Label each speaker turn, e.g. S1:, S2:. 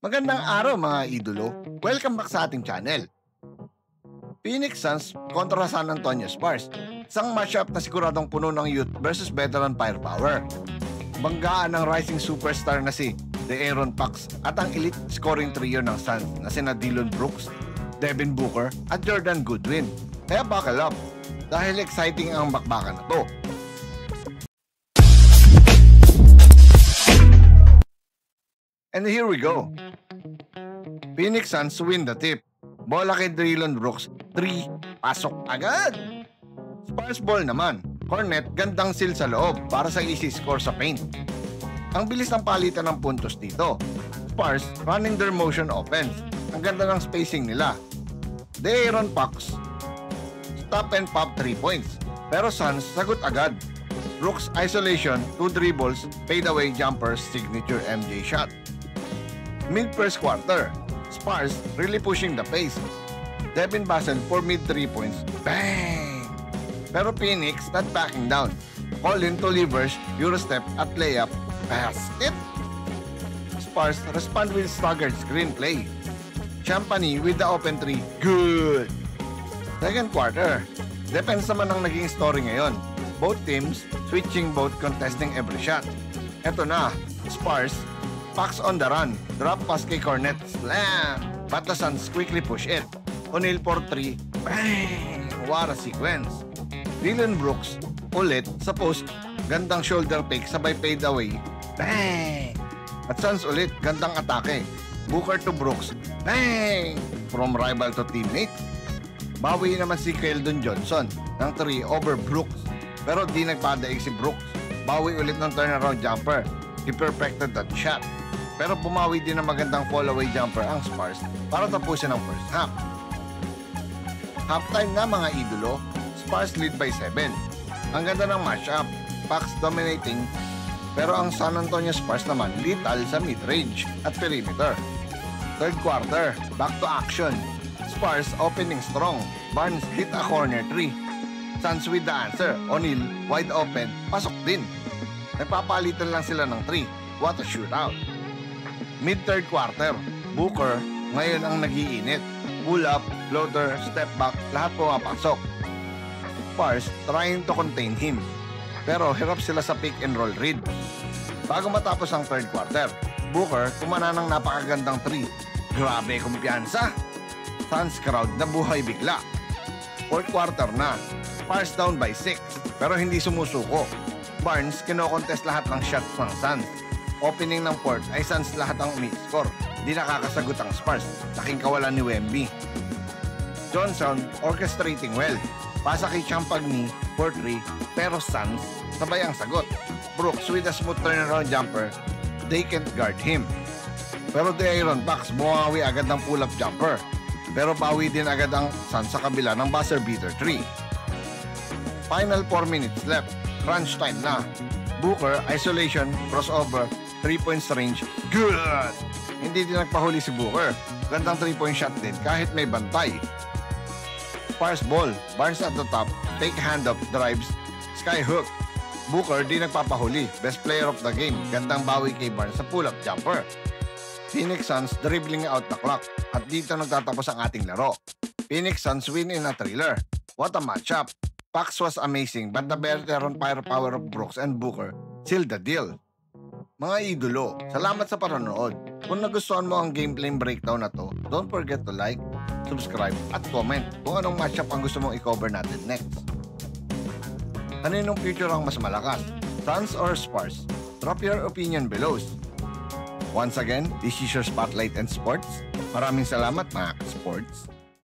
S1: Magandang araw mga idolo. Welcome back sa ating channel. Phoenix Suns kontra San Antonio Spurs. Isang matchup na siguradong puno ng youth versus veteran firepower. Banggaan ng rising superstar na si De'Aaron Fox at ang elite scoring trio ng Suns na sina Dillon Brooks, Devin Booker at Jordan Goodwin. Kaya buckle up dahil exciting ang bakbakan na to. And here we go. Phoenix Suns win the tip. Bola kay Dillon Brooks, 3, pasok agad. Spurs ball naman. Cornet, gandang seal sa loob para sa easy score sa paint. Ang bilis ng palitan ng puntos dito. Spurs running their motion offense. Ang ganda ng spacing nila. De'Aaron Fox, stop and pop 3 points. Pero Suns sagot agad. Brooks isolation, 2 dribbles, fade away jumper, signature MJ shot. Mid first quarter, Spurs really pushing the pace. Devin Vassell for mid 3 points. Bang! Pero Phoenix not backing down. Colin to reverse, Eurostep at layup. Basket! Spurs respond with staggered screenplay. Champagny with the open 3. Good! Second quarter, defense naman ang naging story ngayon. Both teams switching, both contesting every shot. Eto na, Spurs, Fox on the run, drop pass kay Cornet, slam! But the Suns quickly push it. O'Neal for 3, bang! What a sequence. Dillon Brooks, ulit sa post, gandang shoulder fake sabay fade away, bang! At Suns ulit, gandang atake. Booker to Brooks, bang! From rival to teammate. Bawi naman si Keldon Johnson ng 3 over Brooks. Pero di nagpadaig si Brooks. Bawi ulit ng turnaround jumper. He perfected that shot. Pero bumawi din ng magandang fall-away jumper ang Spurs para tapusin ang first half. Halftime na mga idolo, Spurs lead by 7. Ang ganda ng matchup, Fox dominating, pero ang San Antonio Spurs naman lethal sa mid-range at perimeter. Third quarter, back to action. Spurs opening strong, Barnes hit a corner 3. Suns with the answer, O'Neal wide open, pasok din. Nagpapalitan lang sila ng 3, what a shootout. Mid-third quarter, Booker ngayon ang nagiinit. Pull up, floater, step back, lahat pumapasok. Spurs trying to contain him. Pero hirap sila sa pick and roll read. Bago matapos ang third quarter, Booker kumana ng napakagandang 3. Grabe kumpiyansa. Suns crowd na buhay bigla. Fourth quarter na, Spurs down by 6 pero hindi sumusuko. Barnes kino-contest lahat ng shots ng Suns. Opening ng fourth ay Suns lahat ang umi-score. Di nakakasagot ang Spurs. Laking kawalan ni Wemby. Johnson orchestrating well. Pasa kay Champagny for 3 pero Suns sabay ang sagot. Brooks with a smooth turnaround jumper. They can't guard him. Pero De'Aaron Fox bumawi agad ng pull-up jumper. Pero bawi din agad ang Suns sa kabila ng buzzer beater 3. Final 4 minutes left. Crunch time na. Booker, isolation, crossover, 3 points range. Good! Hindi din nagpahuli si Booker. Gandang 3-point shot din kahit may bantay. Spurs ball. Barnes at the top. Take handoff, drives, skyhook. Booker di nagpapahuli. Best player of the game. Gandang bawi kay Barnes sa pull-up jumper. Phoenix Suns dribbling out the clock. At dito nagtatapos ang ating laro. Phoenix Suns win in a thriller. What a matchup. Fox was amazing but the veteran firepower of Brooks and Booker sealed the deal. Mga idolo, salamat sa panonood. Kung nagustuhan mo ang gameplay breakdown na to, don't forget to like, subscribe, at comment kung anong matchup ang gusto mong i-cover natin next. Kaninong future ang mas malakas, Suns or Spurs? Drop your opinion below. Once again, this is your Spotlight and Sports. Maraming salamat mga sports.